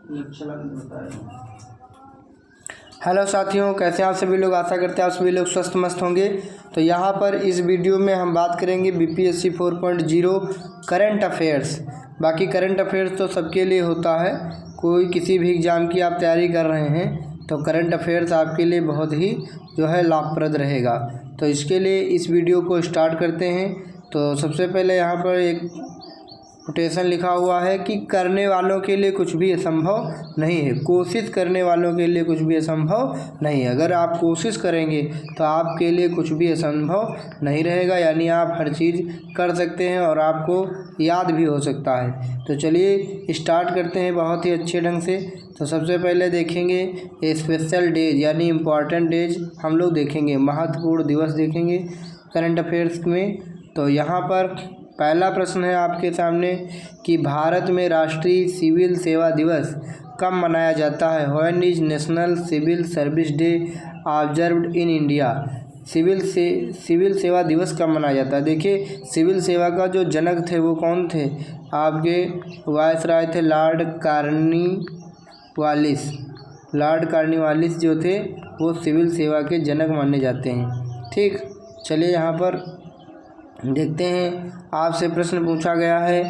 Hello साथियों, कैसे आप सभी लोग। आशा करते हैं आप सभी लोग स्वस्थ मस्त होंगे। तो यहाँ पर इस वीडियो में हम बात करेंगे बीपीएससी 4.0 करंट अफेयर्स। बाकी करंट अफेयर्स तो सबके लिए होता है, कोई किसी भी एग्ज़ाम की आप तैयारी कर रहे हैं तो करंट अफेयर्स आपके लिए बहुत ही जो है लाभप्रद रहेगा। तो इसके लिए इस वीडियो को स्टार्ट करते हैं। तो सबसे पहले यहाँ पर एक कोटेशन लिखा हुआ है कि करने वालों के लिए कुछ भी असंभव नहीं है। कोशिश करने वालों के लिए कुछ भी असंभव नहीं है। अगर आप कोशिश करेंगे तो आपके लिए कुछ भी असंभव नहीं रहेगा, यानी आप हर चीज़ कर सकते हैं और आपको याद भी हो सकता है। तो चलिए स्टार्ट करते हैं बहुत ही अच्छे ढंग से। तो सबसे पहले देखेंगे स्पेशल डेज यानी इम्पॉर्टेंट डेज हम लोग देखेंगे, महत्वपूर्ण दिवस देखेंगे करंट अफेयर्स में। तो यहाँ पर पहला प्रश्न है आपके सामने कि भारत में राष्ट्रीय सिविल सेवा दिवस कब मनाया जाता है। When is national civil service day observed in India. Civil सेवा दिवस कब मनाया जाता है। देखिए, सिविल सेवा का जो जनक थे वो कौन थे, आपके वायसराय थे लॉर्ड कॉर्नवालिस। लॉर्ड कॉर्नवालिस जो थे वो सिविल सेवा के जनक माने जाते हैं। ठीक, चलिए यहाँ पर देखते हैं। आपसे प्रश्न पूछा गया है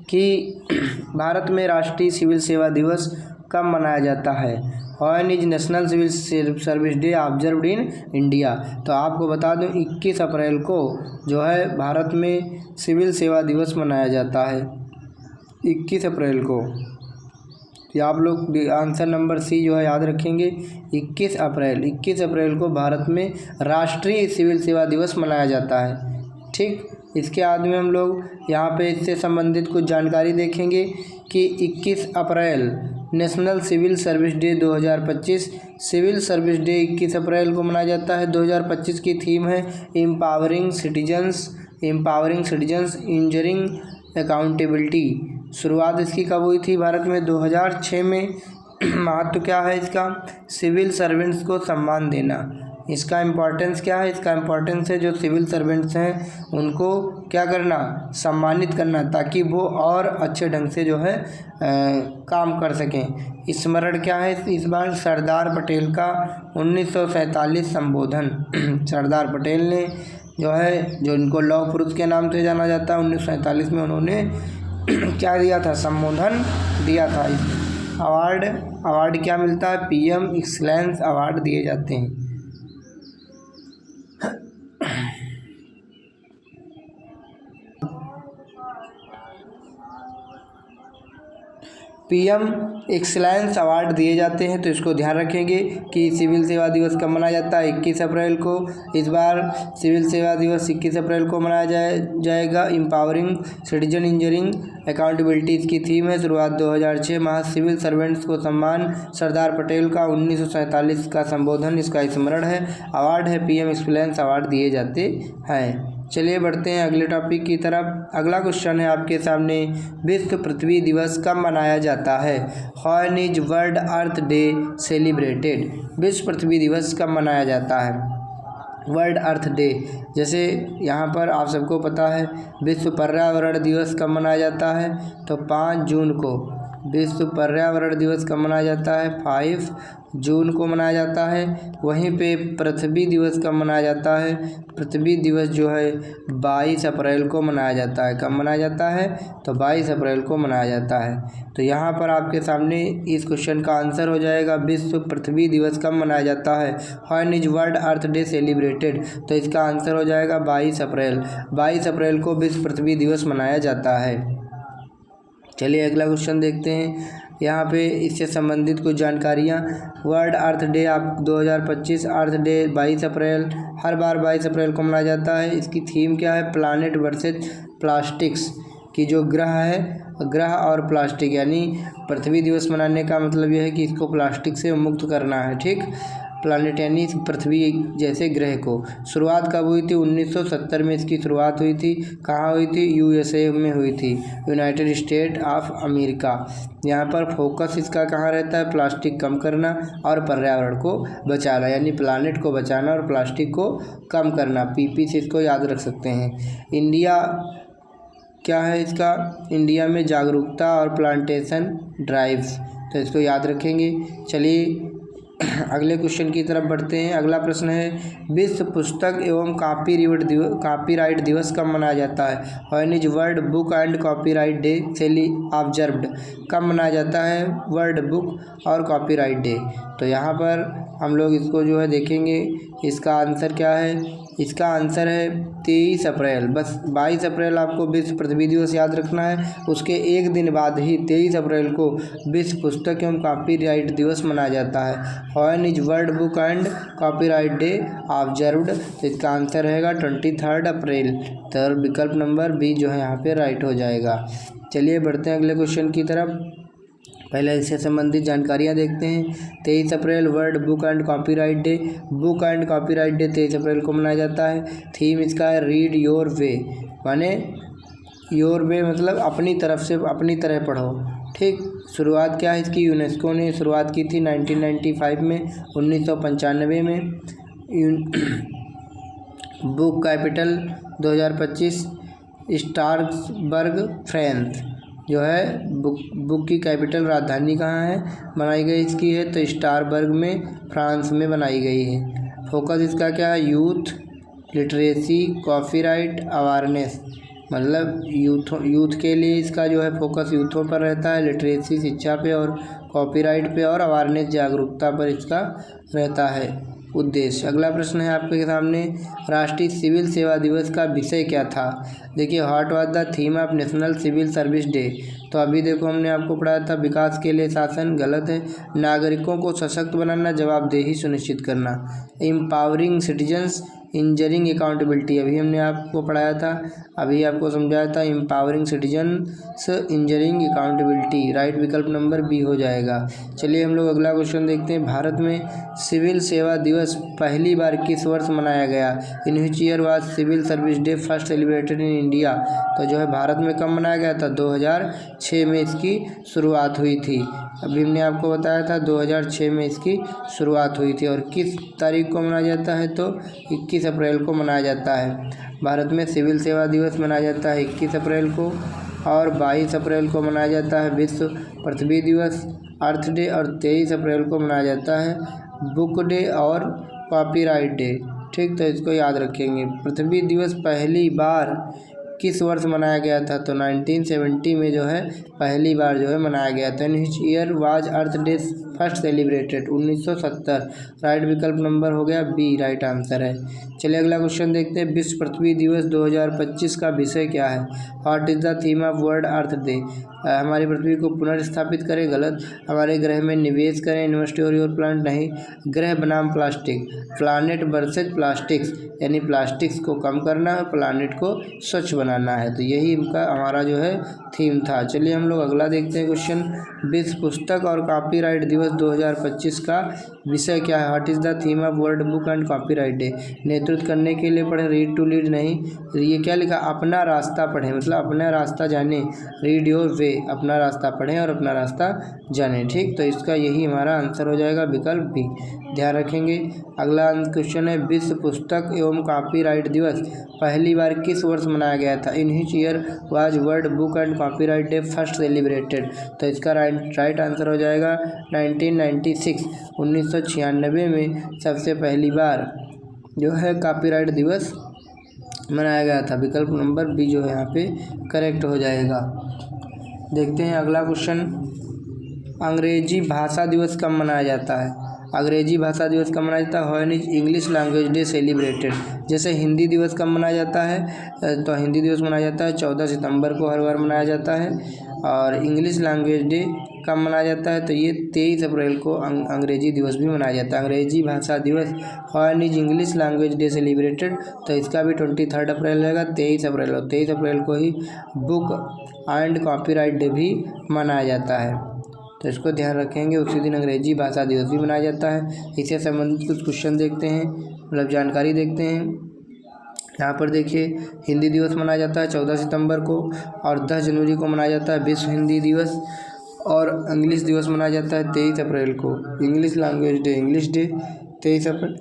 कि भारत में राष्ट्रीय सिविल सेवा दिवस कब मनाया जाता है। When is national civil service day observed in India. तो आपको बता दूं 21 अप्रैल को जो है भारत में सिविल सेवा दिवस मनाया जाता है, 21 अप्रैल को। या आप लोग आंसर नंबर सी जो है याद रखेंगे, 21 अप्रैल को भारत में राष्ट्रीय सिविल सेवा दिवस मनाया जाता है। ठीक, इसके बाद में हम लोग यहाँ पे इससे संबंधित कुछ जानकारी देखेंगे कि 21 अप्रैल National civil service Day 2025। Civil service Day 21 अप्रैल को मनाया जाता है। 2025 की थीम है एम्पावरिंग सिटीजन्स इंजरिंग अकाउंटेबिलिटी। शुरुआत इसकी कब हुई थी भारत में, 2006 में। महत्व क्या है इसका, सिविल सर्वेंट्स को सम्मान देना। इसका इम्पोर्टेंस क्या है, इसका इम्पोर्टेंस है जो सिविल सर्वेंट्स हैं उनको क्या करना, सम्मानित करना, ताकि वो और अच्छे ढंग से जो है काम कर सकें। स्मरण क्या है इस बार, सरदार पटेल का 1947 संबोधन। सरदार पटेल ने जो है, जो इनको लौह पुरुष के नाम से जाना जाता है, 1947 में उन्होंने क्या दिया था, संबोधन दिया था। अवार्ड क्या मिलता है, पीएम एक्सीलेंस अवार्ड दिए जाते हैं। पीएम एक्सीलेंस अवार्ड दिए जाते हैं। तो इसको ध्यान रखेंगे कि सिविल सेवा दिवस कब मनाया जाता है, 21 अप्रैल को। इस बार सिविल सेवा दिवस 21 अप्रैल को मनाया जाएगा। एम्पावरिंग सिटीजन इंजरिंग अकाउंटेबिलिटी इसकी थीम है। शुरुआत 2006 माह सिविल सर्वेंट्स को सम्मान, सरदार पटेल का 1947 का संबोधन इसका स्मरण है। अवार्ड है पीएम एक्सीलेंस अवार्ड दिए जाते हैं। चलिए बढ़ते हैं अगले टॉपिक की तरफ। अगला क्वेश्चन है आपके सामने, विश्व पृथ्वी दिवस कब मनाया जाता है। When is world earth day celebrated. विश्व पृथ्वी दिवस कब मनाया जाता है, वर्ल्ड अर्थ डे। जैसे यहाँ पर आप सबको पता है विश्व पर्यावरण दिवस कब मनाया जाता है, तो 5 जून को। विश्व पर्यावरण दिवस कब मनाया जाता है, 5 जून को मनाया जाता है। वहीं पे पृथ्वी दिवस कब मनाया जाता है, पृथ्वी दिवस जो है 22 अप्रैल को मनाया जाता है। कब मनाया जाता है, तो 22 अप्रैल को मनाया जाता है। तो यहाँ पर आपके सामने इस क्वेश्चन का आंसर हो जाएगा, विश्व पृथ्वी दिवस कब मनाया जाता है। When is world earth day celebrated. तो इसका आंसर हो जाएगा 22 अप्रैल। 22 अप्रैल को विश्व पृथ्वी दिवस मनाया जाता है। चलिए अगला क्वेश्चन देखते हैं। यहाँ पे इससे संबंधित कुछ जानकारियाँ। वर्ल्ड अर्थ डे आप 2025 अर्थ डे 22 अप्रैल, हर बार 22 अप्रैल को मनाया जाता है। इसकी थीम क्या है, प्लानेट वर्सेज प्लास्टिक्स। की जो ग्रह और प्लास्टिक, यानी पृथ्वी दिवस मनाने का मतलब यह है कि इसको प्लास्टिक से मुक्त करना है। ठीक, प्लानेट यानी पृथ्वी जैसे ग्रह को। शुरुआत कब हुई थी, 1970 में इसकी शुरुआत हुई थी। कहाँ हुई थी, यूएसए में हुई थी, यूनाइटेड स्टेट ऑफ अमेरिका। यहाँ पर फोकस इसका कहाँ रहता है, प्लास्टिक कम करना और पर्यावरण को बचाना, यानी प्लानेट को बचाना और प्लास्टिक को कम करना। पीपी से इसको याद रख सकते हैं। इंडिया क्या है इसका, इंडिया में जागरूकता और प्लांटेशन ड्राइव्स। तो इसको याद रखेंगे। चलिए अगले क्वेश्चन की तरफ बढ़ते हैं। अगला प्रश्न है विश्व पुस्तक एवं कॉपीराइट दिवस कब मनाया जाता है? When is world book and copyright day सेली ऑब्जर्व्ड? कब मनाया जाता है वर्ल्ड बुक और कॉपीराइट डे? तो यहाँ पर हम लोग इसको जो है देखेंगे, इसका आंसर क्या है। इसका आंसर है 23 अप्रैल। बस 22 अप्रैल आपको विश्व पृथ्वी दिवस याद रखना है, उसके एक दिन बाद ही 23 अप्रैल को विश्व पुस्तक एवं कॉपीराइट दिवस मनाया जाता है। When is world book and copyright day observed? तो इसका आंसर रहेगा 23 अप्रैल। तो विकल्प नंबर बी जो है यहाँ पे राइट हो जाएगा। चलिए बढ़ते हैं अगले क्वेश्चन की तरफ। पहले इससे संबंधित जानकारियाँ देखते हैं। 23 अप्रैल world book and copyright day. Book and copyright day 23 अप्रैल को मनाया जाता है। थीम इसका है रीड योर वे, माने योर वे मतलब अपनी तरफ से अपनी तरह पढ़ो। ठीक, शुरुआत क्या है इसकी? यूनेस्को ने शुरुआत की थी 1995 में, 1995 में। बुक कैपिटल 2025 स्ट्रासबर्ग फ्रांस जो है बुक की कैपिटल राजधानी कहाँ है बनाई गई इसकी है? तो स्ट्रासबर्ग में फ्रांस में बनाई गई है। फोकस इसका क्या है? यूथ लिटरेसी कॉपीराइट अवेयरनेस, मतलब यूथ के लिए इसका जो है फोकस यूथों पर रहता है, लिटरेसी शिक्षा पे और कॉपीराइट पे और अवेयरनेस जागरूकता पर इसका रहता है उद्देश्य। अगला प्रश्न है आपके सामने, राष्ट्रीय सिविल सेवा दिवस का विषय क्या था? देखिए, what was the theme of national civil service day? तो अभी देखो हमने आपको पढ़ाया था विकास के लिए शासन, गलत है। नागरिकों को सशक्त बनाना, जवाबदेही सुनिश्चित करना। एम्पावरिंग सिटीजन्स इंजरिंग अकाउंटेबिलिटी, अभी हमने आपको पढ़ाया था, अभी आपको समझाया था empowering citizens injuring accountability. Right विकल्प नंबर बी हो जाएगा। चलिए हम लोग अगला क्वेश्चन देखते हैं। भारत में सिविल सेवा दिवस पहली बार किस वर्ष मनाया गया? In which year was Civil service Day first celebrated in India? तो जो है भारत में कब मनाया गया था? 2006 में इसकी शुरुआत हुई थी। अभी हमने आपको बताया था 2006 में इसकी शुरुआत हुई थी। और किस तारीख को मनाया जाता है? तो 21 अप्रैल को मनाया जाता है। भारत में सिविल सेवा दिवस मनाया जाता है 21 अप्रैल को, और 22 अप्रैल को मनाया जाता है विश्व पृथ्वी दिवस अर्थ डे, और 23 अप्रैल को मनाया जाता है बुक डे और कॉपीराइट डे। ठीक, तो इसको याद रखेंगे। पृथ्वी दिवस पहली बार किस वर्ष मनाया गया था? तो 1970 में जो है पहली बार जो है मनाया गया था। In which year was Earth Day first celebrated? 1970। Right विकल्प नंबर हो गया बी, राइट आंसर है। चलिए अगला क्वेश्चन देखते हैं। विश्व पृथ्वी दिवस 2025 का विषय क्या है? What is the theme of world earth day? हमारी पृथ्वी को पुनर्स्थापित करें, गलत। हमारे ग्रह में निवेश करें, इन्वेस्ट योर प्लांट, नहीं। ग्रह बनाम प्लास्टिक, प्लानेट वर्सेज प्लास्टिक्स, यानी प्लास्टिक्स को कम करना है, प्लानेट को स्वच्छ बनाना है। तो यही इनका हमारा जो है थीम था। चलिए हम लोग अगला देखते हैं क्वेश्चन। विश्व पुस्तक और कॉपीराइट दिवस 2025 का विषय क्या है? What is the theme of world book and copyright day? नेतृत्व करने के लिए पढ़ें, रीड टू लीड, नहीं। ये क्या लिखा? अपना रास्ता पढ़ें, मतलब अपना रास्ता जाने, रीड योर वे, अपना रास्ता पढ़ें और अपना रास्ता जाने। ठीक, तो इसका यही हमारा आंसर हो जाएगा विकल्प बी, ध्यान रखेंगे। अगला क्वेश्चन है विश्व पुस्तक एवं कॉपीराइट दिवस पहली बार किस वर्ष मनाया गया था? In which year was world book and copyright day first celebrated? तो इसका राइट आंसर हो जाएगा 1996, 1996 में सबसे पहली बार जो है कॉपीराइट दिवस मनाया गया था। विकल्प नंबर बी जो है यहाँ पे करेक्ट हो जाएगा। देखते हैं अगला क्वेश्चन। अंग्रेजी भाषा दिवस कब मनाया जाता है? अंग्रेजी भाषा दिवस कब मनाया जाता है? When is English language day celebrated? जैसे हिंदी दिवस कब मनाया जाता है? तो हिंदी दिवस मनाया जाता है 14 सितंबर को हर बार मनाया जाता है। और इंग्लिश लैंग्वेज डे कब मनाया जाता है? तो ये 23 अप्रैल को अंग्रेजी दिवस भी मनाया जाता है। अंग्रेजी भाषा दिवस when is English language day celebrated? तो इसका भी 23 अप्रैल रहेगा, 23 अप्रैल, और 23 अप्रैल को ही बुक एंड कॉपीराइट डे भी मनाया जाता है। तो इसको ध्यान रखेंगे। उसी दिन अंग्रेजी भाषा दिवस भी मनाया जाता है। इससे संबंधित कुछ क्वेश्चन देखते हैं, मतलब जानकारी देखते हैं। यहाँ पर देखिए, हिंदी दिवस मनाया जाता है 14 सितंबर को, और 10 जनवरी को मनाया जाता है विश्व हिंदी दिवस। और इंग्लिश दिवस मनाया जाता है 23 अप्रैल को, English language day, English day 23 अप्रैल।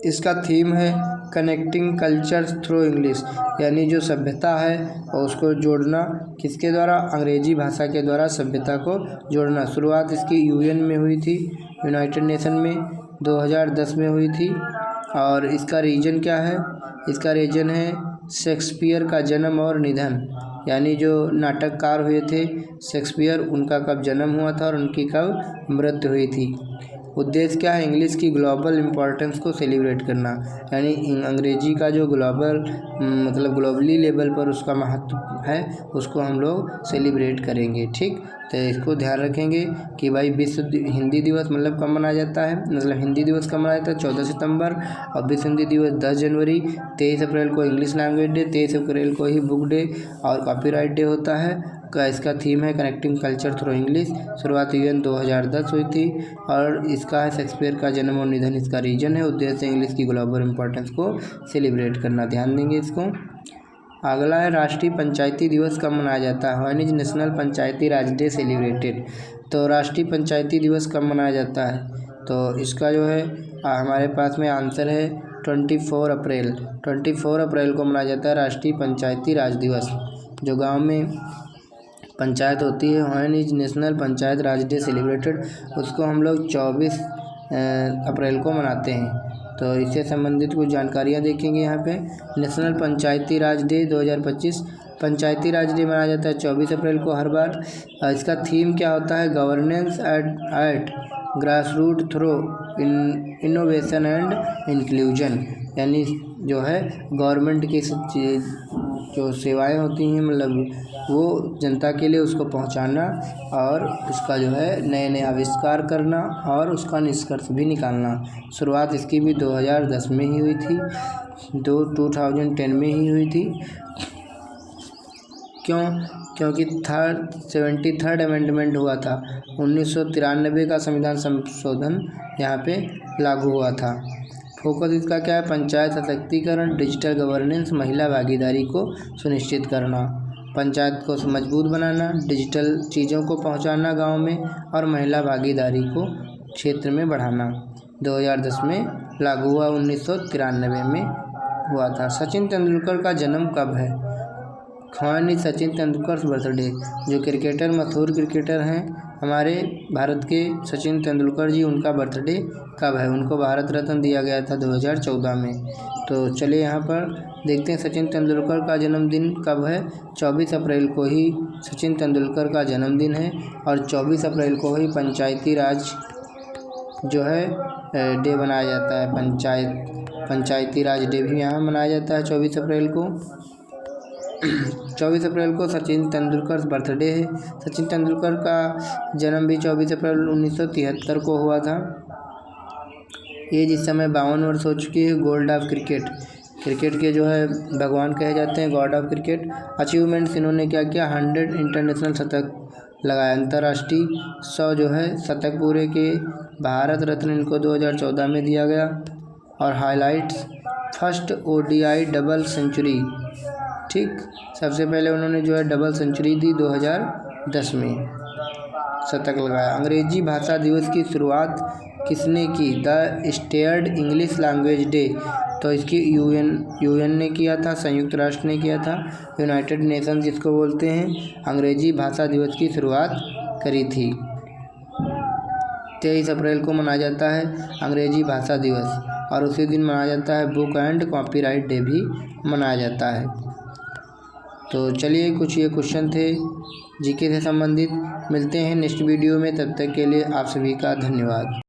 इसका थीम है कनेक्टिंग कल्चर्स थ्रू इंग्लिश, यानी जो सभ्यता है और उसको जोड़ना किसके द्वारा, अंग्रेजी भाषा के द्वारा सभ्यता को जोड़ना। शुरुआत इसकी यूएन में हुई थी, यूनाइटेड नेशन में 2010 में हुई थी। और इसका रीजन क्या है, इसका रीजन है शेक्सपियर का जन्म और निधन, यानी जो नाटककार हुए थे शेक्सपियर, उनका कब जन्म हुआ था और उनकी कब मृत्यु हुई थी। उद्देश्य क्या है, इंग्लिश की ग्लोबल इम्पोर्टेंस को सेलिब्रेट करना, यानी अंग्रेजी का जो ग्लोबल मतलब ग्लोबली लेवल पर उसका महत्व है उसको हम लोग सेलिब्रेट करेंगे। ठीक, तो इसको ध्यान रखेंगे कि भाई विश्व हिंदी दिवस मतलब कब मनाया जाता है, मतलब हिंदी दिवस कब मनाया जाता है 14 सितंबर, और विश्व हिंदी दिवस 10 जनवरी। 23 अप्रैल को इंग्लिश लैंग्वेज डे, 23 अप्रैल को ही बुक डे और कॉपीराइट डे होता है। का इसका थीम है कनेक्टिंग कल्चर थ्रू इंग्लिश। शुरुआत यूएन 2010 हुई थी और इसका है शेक्सपियर का जन्म और निधन इसका रीजन है। उद्देश्य इंग्लिश की ग्लोबल इम्पोर्टेंस को सेलिब्रेट करना, ध्यान देंगे इसको। अगला है राष्ट्रीय पंचायती दिवस कब मनाया जाता है, when is national Panchayati Raj day celebrated. तो राष्ट्रीय पंचायती दिवस कब मनाया जाता है, तो इसका जो है हमारे पास में आंसर है 24 अप्रैल। 24 अप्रैल को मनाया जाता है राष्ट्रीय पंचायती राज दिवस। जो गाँव में पंचायत होती है, when is national panchayat Raj day celebrated, उसको हम लोग 24 अप्रैल को मनाते हैं। तो इससे संबंधित कुछ जानकारियाँ देखेंगे यहाँ पे। नेशनल पंचायती राज डे 2025, पंचायती राज डे मनाया जाता है 24 अप्रैल को हर बार। इसका थीम क्या होता है, governance at grass root through innovation and inclusion, यानी जो है गवर्नमेंट की जो सेवाएं होती हैं मतलब वो जनता के लिए उसको पहुंचाना और उसका जो है नए नए आविष्कार करना और उसका निष्कर्ष भी निकालना। शुरुआत इसकी भी 2010 में ही हुई थी, 2010 में ही हुई थी। क्योंकि 73rd अमेंडमेंट हुआ था, 1993 का संविधान संशोधन यहाँ पे लागू हुआ था। फोकस इसका क्या है, पंचायत सशक्तिकरण, डिजिटल गवर्नेंस, महिला भागीदारी को सुनिश्चित करना, पंचायत को मजबूत बनाना, डिजिटल चीज़ों को पहुंचाना गांव में और महिला भागीदारी को क्षेत्र में बढ़ाना। 2010 में लागू हुआ, 1993 में हुआ था। सचिन तेंदुलकर का जन्म कब है, when is Sachin Tendulkar birthday. जो क्रिकेटर मशहूर क्रिकेटर हैं हमारे भारत के सचिन तेंदुलकर जी, उनका बर्थडे कब है, उनको भारत रत्न दिया गया था 2014 में। तो चलिए यहाँ पर देखते हैं सचिन तेंदुलकर का जन्मदिन कब है। 24 अप्रैल को ही सचिन तेंदुलकर का जन्मदिन है और 24 अप्रैल को ही पंचायती राज जो है डे मनाया जाता है। पंचायती राज डे भी यहाँ मनाया जाता है 24 अप्रैल को। 24 अप्रैल को सचिन तेंदुलकर बर्थडे है। सचिन तेंदुलकर का जन्म भी 24 अप्रैल 1973 को हुआ था। एज इस समय 52 वर्ष हो चुकी है। गोल्ड ऑफ क्रिकेट के जो है भगवान कहे जाते हैं, गॉड ऑफ क्रिकेट। अचीवमेंट्स इन्होंने क्या किया, 100 इंटरनेशनल शतक लगाया, अंतर्राष्ट्रीय 100 जो है शतक पूरे के। भारत रत्न इनको 2014 में दिया गया। और highlights, first ODI double century, ठीक, सबसे पहले उन्होंने जो है डबल सेंचुरी दी 2010 में, शतक लगाया। अंग्रेजी भाषा दिवस की शुरुआत किसने की, the stared English language day, तो इसकी यूएन ने किया था, संयुक्त राष्ट्र ने किया था, यूनाइटेड नेशन जिसको बोलते हैं, अंग्रेजी भाषा दिवस की शुरुआत करी थी। 23 अप्रैल को मनाया जाता है अंग्रेजी भाषा दिवस और उसी दिन मनाया जाता है बुक एंड कॉपीराइट डे भी मनाया जाता है। तो चलिए कुछ ये क्वेश्चन थे जीके से संबंधित। मिलते हैं नेक्स्ट वीडियो में, तब तक के लिए आप सभी का धन्यवाद।